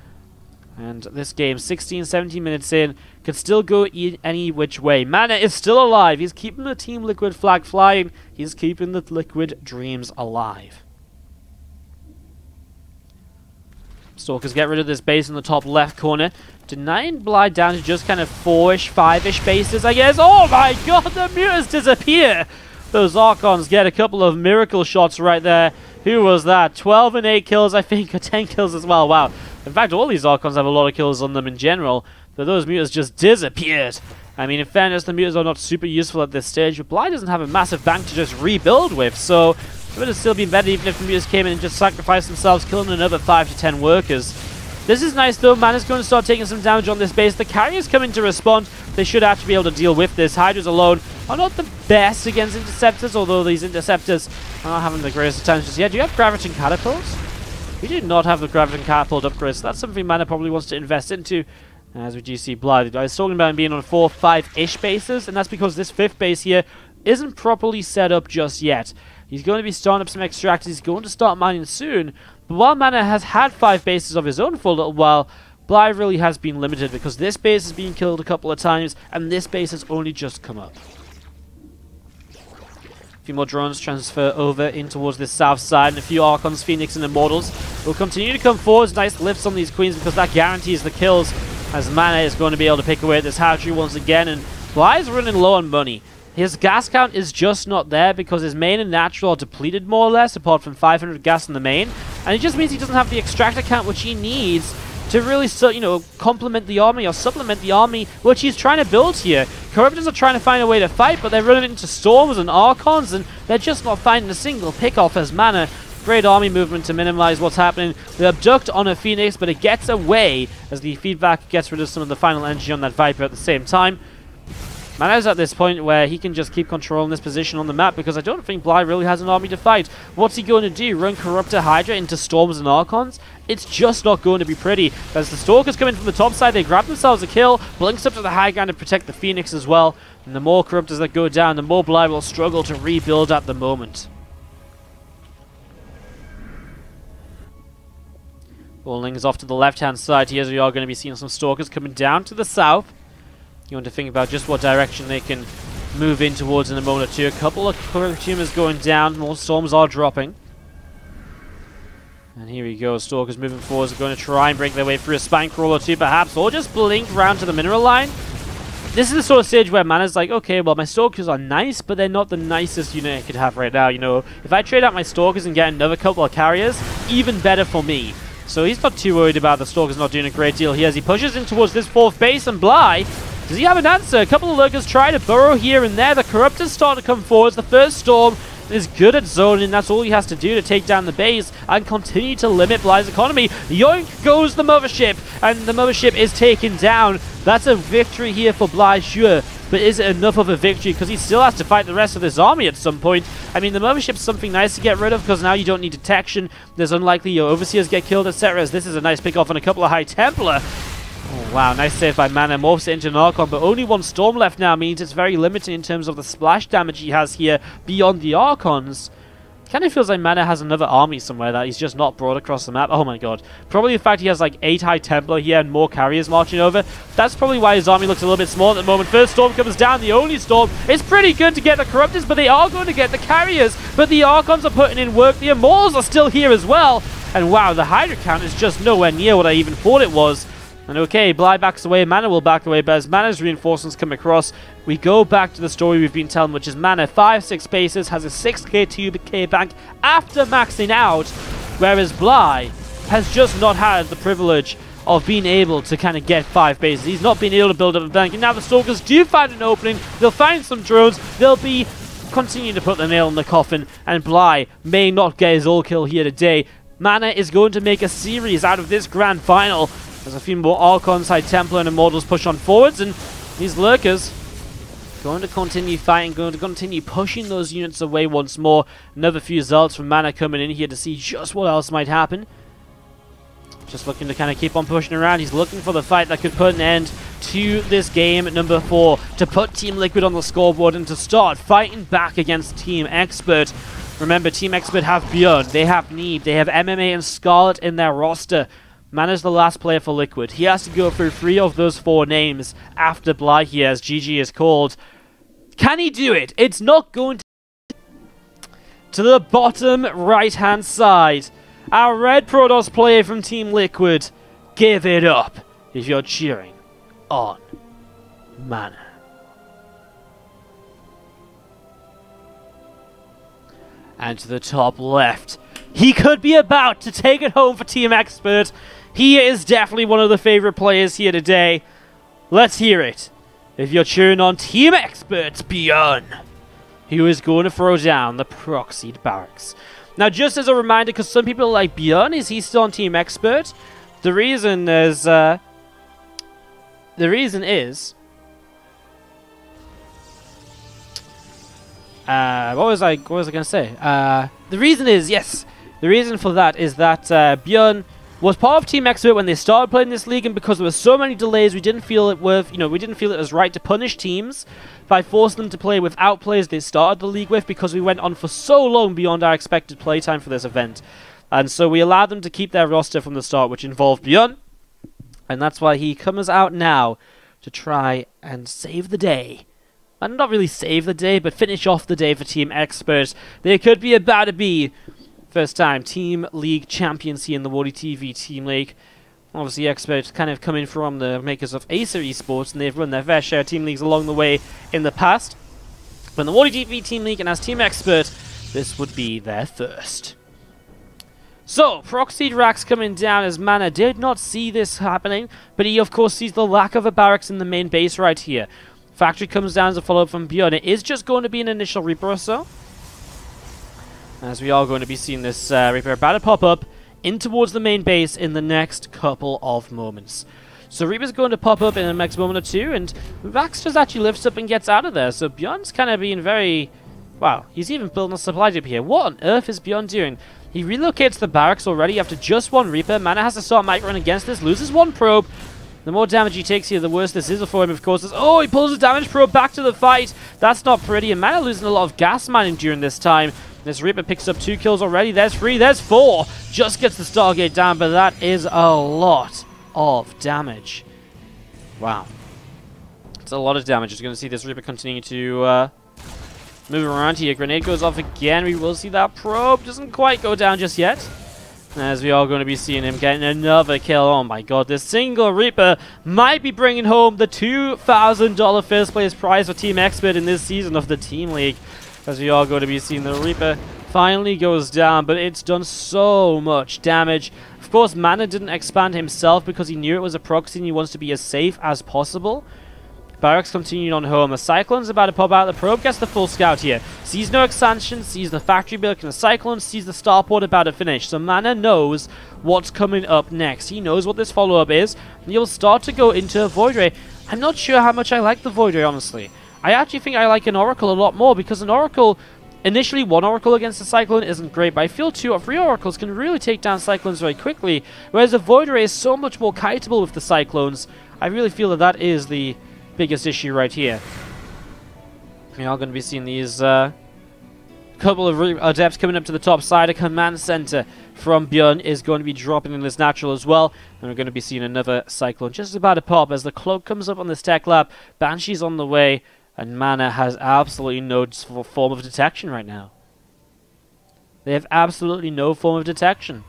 And this game, 16, 17 minutes in, could still go any which way. Mana is still alive. He's keeping the Team Liquid flag flying. He's keeping the Liquid dreams alive. Stalkers get rid of this base in the top left corner, denying Bly down to just kind of 4-ish, 5-ish bases, I guess. Oh my god, the Mutas disappear! Those Archons get a couple of miracle shots right there. Who was that? 12 and 8 kills, I think, or 10 kills as well. Wow. In fact, all these Archons have a lot of kills on them in general, but those Mutas just disappeared. I mean, in fairness, the Mutas are not super useful at this stage, but Bly doesn't have a massive bank to just rebuild with, so it would have still been better even if the Mutas came in and just sacrificed themselves, killing another 5 to 10 workers. This is nice though. Mana's going to start taking some damage on this base. The carriers coming to respond. They should actually be able to deal with this. Hydras alone are not the best against interceptors, although these interceptors are not having the greatest attention just yet. Do you have Graviton Catapults? We do not have the Graviton Catapult upgrades, so that's something Mana probably wants to invest into. As we do see Bly, I was talking about him being on 4, 5-ish bases, and that's because this 5th base here isn't properly set up just yet. He's going to be starting up some extractors. He's going to start mining soon. But while Mana has had 5 bases of his own for a little while, Bly really has been limited because this base has been killed a couple of times and this base has only just come up. A few more drones transfer over in towards this south side, and a few Archons, Phoenix, and Immortals will continue to come forwards. Nice lifts on these Queens because that guarantees the kills, as Mana is going to be able to pick away at this Hatchery once again, and Bly's running low on money. His gas count is just not there because his main and natural are depleted more or less, apart from 500 gas in the main, and it just means he doesn't have the extractor count which he needs to really, complement the army or supplement the army which he's trying to build here. Corruptors are trying to find a way to fight, but they're running into Storms and Archons, and they're just not finding a single pick-off as Mana. Great army movement to minimize what's happening. They abduct on a Phoenix, but it gets away as the feedback gets rid of some of the final energy on that Viper at the same time. Mana's at this point where he can just keep controlling this position on the map because I don't think Bly really has an army to fight. What's he going to do? Run Corruptor Hydra into Storms and Archons? It's just not going to be pretty. As the Stalkers come in from the top side, they grab themselves a kill, blinks up to the high ground to protect the Phoenix as well. And the more Corruptors that go down, the more Bly will struggle to rebuild at the moment. Rolling is off to the left-hand side here, as we are going to be seeing some Stalkers coming down to the south. You want to think about just what direction they can move in towards in a moment or two. A couple of consumers going down, more storms are dropping. And here we go, Stalkers moving forwards, are going to try and break their way through a spine crawl or two perhaps, or just blink round to the mineral line. This is the sort of stage where Mana's like, okay, well, my Stalkers are nice, but they're not the nicest unit I could have right now, you know. If I trade out my Stalkers and get another couple of carriers, even better for me. So he's not too worried about the Stalkers not doing a great deal here as he pushes in towards this fourth base, and Bly, does he have an answer? A couple of Lurkers try to burrow here and there. The Corruptors start to come forwards. The first Storm is good at zoning. That's all he has to do to take down the base and continue to limit Bly's economy. Yoink goes the Mothership, and the Mothership is taken down. That's a victory here for Bly, sure. But is it enough of a victory? Because he still has to fight the rest of this army at some point. I mean, the Mothership's something nice to get rid of because now you don't need detection. There's unlikely your Overseers get killed, etc. As this is a nice pick off on a couple of High Templar. Oh, wow, nice save by Mana. Morphs it into an Archon, but only one Storm left now means it's very limited in terms of the splash damage he has here beyond the Archons. Kind of feels like Mana has another army somewhere that he's just not brought across the map. Oh my god. Probably the fact he has like 8 High Templar here and more carriers marching over. That's probably why his army looks a little bit small at the moment. First Storm comes down, the only Storm. It's pretty good to get the Corruptors, but they are going to get the carriers. But the Archons are putting in work. The Immortals are still here as well. And wow, the Hydra count is just nowhere near what I even thought it was. And okay, Bly backs away, Mana will back away, but as Mana's reinforcements come across, we go back to the story we've been telling, which is Mana 5-6 bases, has a 6k 2k bank after maxing out, whereas Bly has just not had the privilege of being able to kind of get 5 bases. He's not been able to build up a bank, and now the Stalkers do find an opening, they'll find some drones, they'll be continuing to put the nail in the coffin, and Bly may not get his all kill here today. Mana is going to make a series out of this grand final. There's a few more Archons, High Templar, and Immortals push on forwards, and these Lurkers going to continue fighting, going to continue pushing those units away once more. Another few Zealots from Mana coming in here to see just what else might happen. Just looking to kind of keep on pushing around. He's looking for the fight that could put an end to this game number 4, to put Team Liquid on the scoreboard and to start fighting back against Team Expert. Remember, Team Expert have ByuN, they have Neeb, they have MMA and Scarlet in their roster. Mana's the last player for Liquid. He has to go through 3 of those 4 names after Bly here, as GG is called. Can he do it? It's not going to the bottom right-hand side. Our Red Protoss player from Team Liquid. Give it up if you're cheering on Mana. And to the top left, he could be about to take it home for Team Expert. He is definitely one of the favorite players here today. Let's hear it. If you're cheering on Team Expert's ByuN, who is going to throw down the proxied barracks. Now, just as a reminder, because some people are like, ByuN, is he still on Team Expert? The reason is, what was I gonna say? The reason is, yes, the reason for that is that ByuN was part of Team Expert when they started playing this league, and because there were so many delays, we didn't feel it we didn't feel it was right to punish teams by forcing them to play without players they started the league with, because we went on for so long beyond our expected playtime for this event. And so we allowed them to keep their roster from the start, which involved ByuN, and that's why he comes out now to try and save the day. And not really save the day, but finish off the day for Team Expert. They could be about to be first time Team League champions here in the WardiTV Team League. Obviously, Expert kind of coming from the makers of Acer Esports, and they've run their fair share of Team Leagues along the way in the past. But in the WardiTV Team League and as Team Expert, this would be their first. So, Proxied Racks coming down as Mana did not see this happening, but he of course sees the lack of a barracks in the main base right here. Factory comes down as a follow-up from ByuN. It is just going to be an initial Reaper or so, as we are going to be seeing this Reaper about to pop up in towards the main base in the next couple of moments. So Reaper's going to pop up in the next moment or two, and Vax just actually lifts up and gets out of there. So ByuN's kind of being very... Wow, he's even building a supply dip here. What on earth is ByuN doing? He relocates the barracks already after just 1 Reaper. Mana has to start microing against this, loses 1 probe. The more damage he takes here, the worse this is for him, of course. Oh, he pulls the damage probe back to the fight. That's not pretty, and Mana losing a lot of gas mining during this time. This Reaper picks up 2 kills already. There's 3, there's 4. Just gets the Stargate down, but that is a lot of damage. Wow. It's a lot of damage. Just going to see this Reaper continue to move around here. Grenade goes off again. We will see that probe. Doesn't quite go down just yet. As we are going to be seeing him getting another kill. Oh my god, this single Reaper might be bringing home the $2,000 first place prize for Team Expert in this season of the Team League. As we are going to be seeing the Reaper finally goes down, but it's done so much damage. Of course, Mana didn't expand himself because he knew it was a proxy and he wants to be as safe as possible. Barracks continued on home. The Cyclone's about to pop out. The probe gets the full scout here. Sees no expansion, sees the factory build and the Cyclone, sees the starport about to finish. So Mana knows what's coming up next. He knows what this follow-up is. And he'll start to go into a Void Ray. I'm not sure how much I like the Void Ray, honestly. I actually think I like an Oracle a lot more because an Oracle, initially one Oracle against the Cyclone isn't great, but I feel 2 or 3 Oracles can really take down Cyclones very quickly. Whereas a Void Ray is so much more kiteable with the Cyclones. I really feel that that is the biggest issue right here. We are going to be seeing these couple of adepts coming up to the top side. A command center from ByuN is going to be dropping in this natural as well. And we're going to be seeing another Cyclone just about to pop as the cloak comes up on this tech lab. Banshee's on the way, and Mana has absolutely no form of detection right now. They have absolutely no form of detection.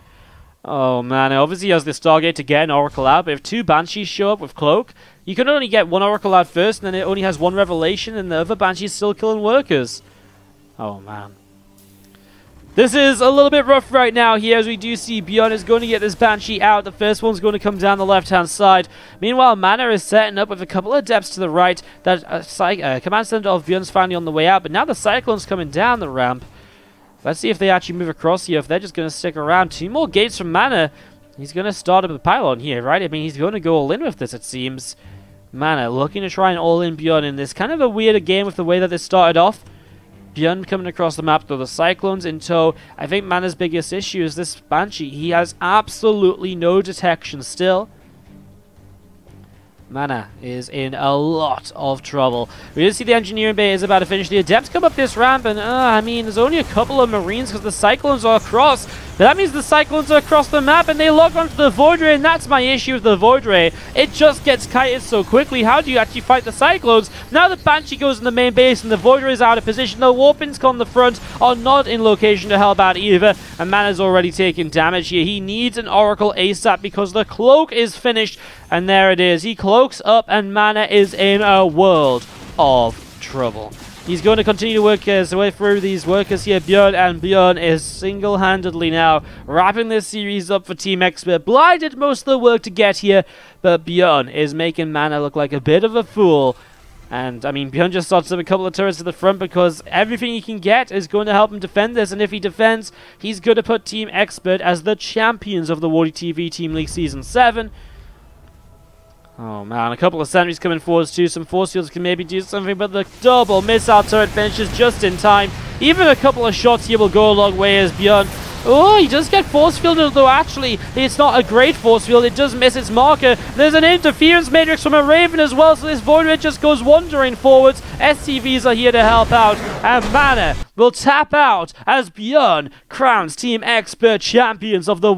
Oh man, obviously he has the Stargate to get an Oracle out, but if 2 Banshees show up with Cloak, you can only get 1 Oracle out first, and then it only has 1 Revelation, and the other Banshee's still killing workers. Oh man. This is a little bit rough right now here, as we do see ByuN is going to get this Banshee out. The first one's going to come down the left-hand side. Meanwhile, Mana is setting up with a couple of depths to the right. That command center of ByuN's finally on the way out, but now the Cyclone's coming down the ramp. Let's see if they actually move across here, if they're just going to stick around. 2 more gates from Mana. He's going to start up a pylon here, right? I mean, he's going to go all in with this, it seems. Mana looking to try and all in ByuN in this kind of a weird game with the way that this started off. ByuN coming across the map with the Cyclones in tow. I think Mana's biggest issue is this Banshee. He has absolutely no detection still. Mana is in a lot of trouble. We did see the engineering bay is about to finish. The Adepts come up this ramp, and I mean, there's only a couple of Marines because the Cyclones are across. But that means the Cyclones are across the map, and they log onto the Void Ray, and that's my issue with the Void Ray. It just gets kited so quickly. How do you actually fight the Cyclones? Now the Banshee goes in the main base, and the Void Ray is out of position. The Warpins on the front are not in location to help out either, and Mana's already taking damage here. He needs an Oracle ASAP because the cloak is finished, and there it is. He cloaks up, and Mana is in a world of trouble. He's going to continue to work his way through these workers here, ByuN, and ByuN is single-handedly now wrapping this series up for Team Expert. Bly did most of the work to get here, but ByuN is making Mana look like a bit of a fool. And, I mean, ByuN just starts up a couple of turrets to the front because everything he can get is going to help him defend this. And if he defends, he's going to put Team Expert as the champions of the WardiTV Team League Season 7. Oh man, a couple of sentries coming forwards too. Some force fields can maybe do something, but the double missile turret finishes just in time. Even a couple of shots here will go a long way as ByuN. Oh, he does get force fielded, though actually it's not a great force field. It does miss its marker. There's an interference matrix from a Raven as well, so this Void Ray just goes wandering forwards. SCVs are here to help out, and Mana will tap out as ByuN crowns Team Expert champions of the